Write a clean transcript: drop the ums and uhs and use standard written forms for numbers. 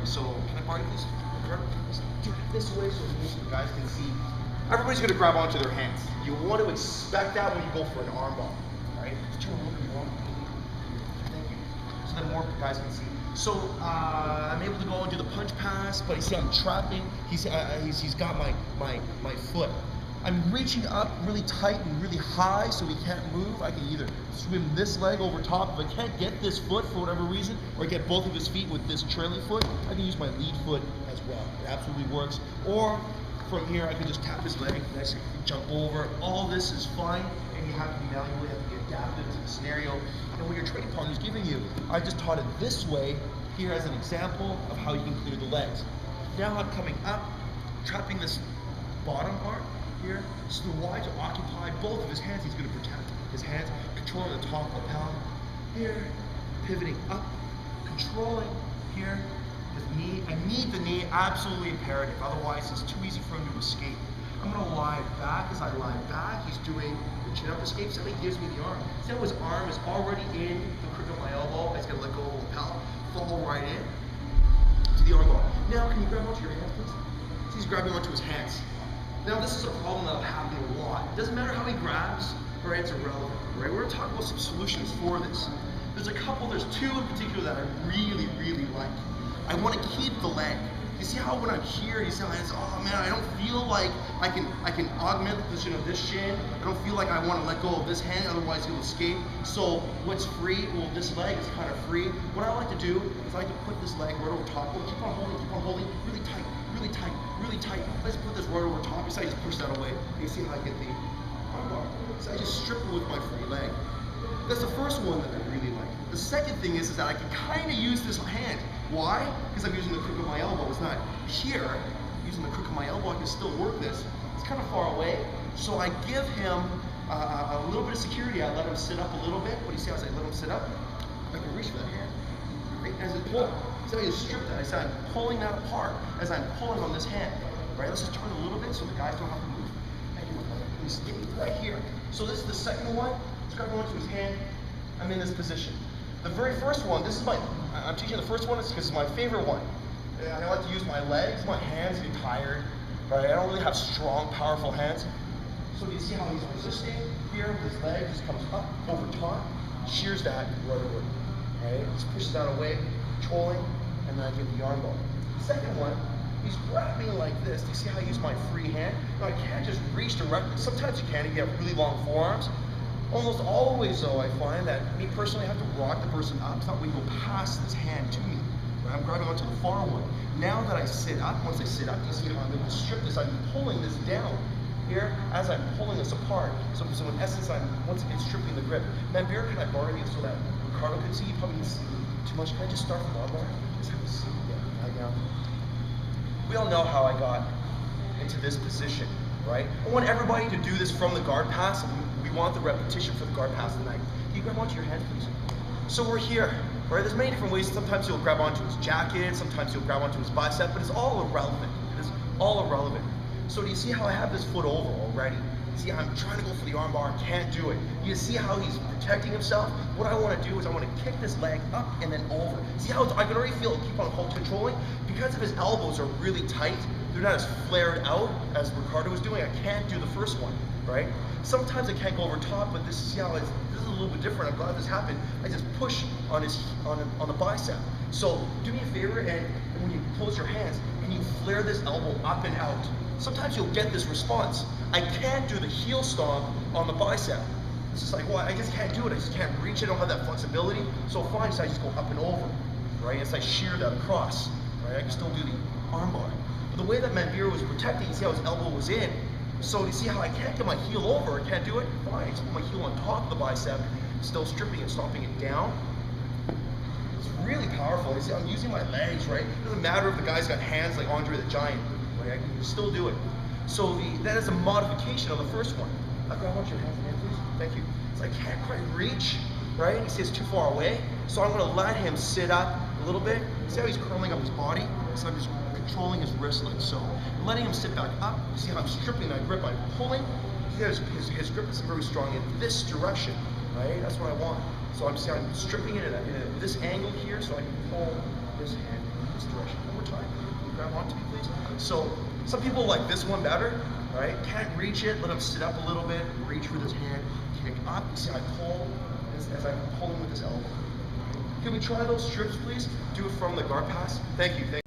So can I borrow you please? Do it this way so you guys can see. Everybody's going to grab onto their hands. You want to expect that when you go for an arm bar. All right? Just turn a little bit more. Thank you. So that more guys can see. So I'm able to go and do the punch pass, but you see I'm trapping. He's got my foot. I'm reaching up really tight and really high so he can't move. I can either swim this leg over top. If I can't get this foot for whatever reason, or get both of his feet with this trailing foot, I can use my lead foot as well. It absolutely works. Or from here, I can just tap his leg, nice, jump over. All this is fine, and you have to be malleable, you have to be adaptive to the scenario. And what your training partner is giving you, I just taught it this way, here as an example of how you can clear the legs. Now I'm coming up, trapping this bottom part here, so wide to occupy both of his hands. He's going to protect his hands, controlling the top lapel here, pivoting up, controlling here. His knee, I need the knee, absolutely imperative. Otherwise, it's too easy for him to escape. I'm going to lie back. As I lie back, he's doing the chin up escape. So he gives me the arm. See how his arm is already in the crook of my elbow. He's going to let go of the lapel, fall right in to the arm bar. Now, can you grab onto your hands, please? See, he's grabbing onto his hands. Now this is a problem that'll happen a lot. It doesn't matter how he grabs, right? It's irrelevant, right? We're gonna talk about some solutions for this. There's two in particular that I really, really like. I want to keep the leg. You see how when I'm here, you see how it's, oh man, I don't feel like I can augment the position of this shin. I don't feel like I want to let go of this hand, otherwise he'll escape. So what's free? Well, this leg is kind of free. What I like to do is I like to put this leg right over top. Keep on holding, really tight, really tight, really tight. Let's put this right over top. You see I just push that away. You see how I get the arm bar. So I just strip it with my free leg. That's the first one that I really like. The second thing is that I can kind of use this hand. Why? Because I'm using the crook of my elbow. It's not here. Using the crook of my elbow, I can still work this. It's kind of far away. So I give him a little bit of security. I let him sit up a little bit. But you see how as I let him sit up, I can reach for that hand. Right? As I pull. See how you strip that? I said I'm pulling that apart as I'm pulling on this hand. Right? Let's just turn a little bit so the guys don't have to move. Thank you. Let me stay right here. So this is the second one. Let's grab onto his hand. I'm in this position. The very first one, I'm teaching the first one because it's my favorite one. I like to use my legs, my hands get tired, right? I don't really have strong, powerful hands. So you see how he's resisting here with his leg, just comes up over top, shears that right away, right? Just pushes that away, controlling, and then I give the arm bar. Second one, he's grabbing like this. Do you see how I use my free hand? Now I can't just reach directly. Sometimes you can if you have really long forearms. Almost always, though, I find that me personally, I have to rock the person up. It's not when you go past this hand to me. Right? I'm grabbing onto the far one. Now that I sit up, once I sit up, you see how I'm able to strip this. I'm pulling this down here as I'm pulling this apart. So in essence, I'm once again stripping the grip. Manbir, can I borrow you so that Ricardo can see? You probably didn't see too much. Can I just start from the bar? Just have a seat. Yeah, right now. We all know how I got into this position, right? I want everybody to do this from the guard pass. We want the repetition for the guard pass tonight. Can you grab onto your hand, please? So we're here, right? There's many different ways. Sometimes you'll grab onto his jacket, sometimes you'll grab onto his bicep, but it's all irrelevant. It is all irrelevant. So do you see how I have this foot over already? See, I'm trying to go for the arm bar, can't do it. You see how he's protecting himself? What I want to do is I want to kick this leg up and then over. See how I can already feel it keep on controlling? Because of his elbows are really tight, they're not as flared out as Ricardo was doing. I can't do the first one, right? Sometimes I can't go over top, but this is how this is a little bit different. I'm glad this happened. I just push on the bicep. So do me a favor, and when you close your hands, can you flare this elbow up and out? Sometimes you'll get this response. I can't do the heel stomp on the bicep. It's just like, well, I just can't do it. I just can't reach it. I don't have that flexibility. So fine, so I just go up and over, right? As I shear that across, right? I can still do the arm bar. But the way that Manbir was protecting, you see how his elbow was in. So you see how I can't get my heel over, I can't do it? Fine, I just put my heel on top of the bicep, still stripping and stomping it down. It's really powerful. You see, I'm using my legs, right? It doesn't matter if the guy's got hands like Andre the Giant, right? I can still do it. So that is a modification of the first one. I want your hands again, please. Thank you. So I can't quite reach, right? You see it's too far away. So I'm gonna let him sit up a little bit. See how he's curling up his body? So I'm just controlling his wrist like so. I'm letting him sit back up. You see how I'm stripping that grip by pulling? See how his grip is very strong in this direction, right? That's what I want. So I'm stripping it in this angle here so I can pull this hand in this direction. grab onto me, please. So some people like this one better, right? Can't reach it, let him sit up a little bit, reach with his hand, kick up. You see, I pull as I'm pulling with this elbow. Can we try those strips, please? Do it from the guard pass. Thank you.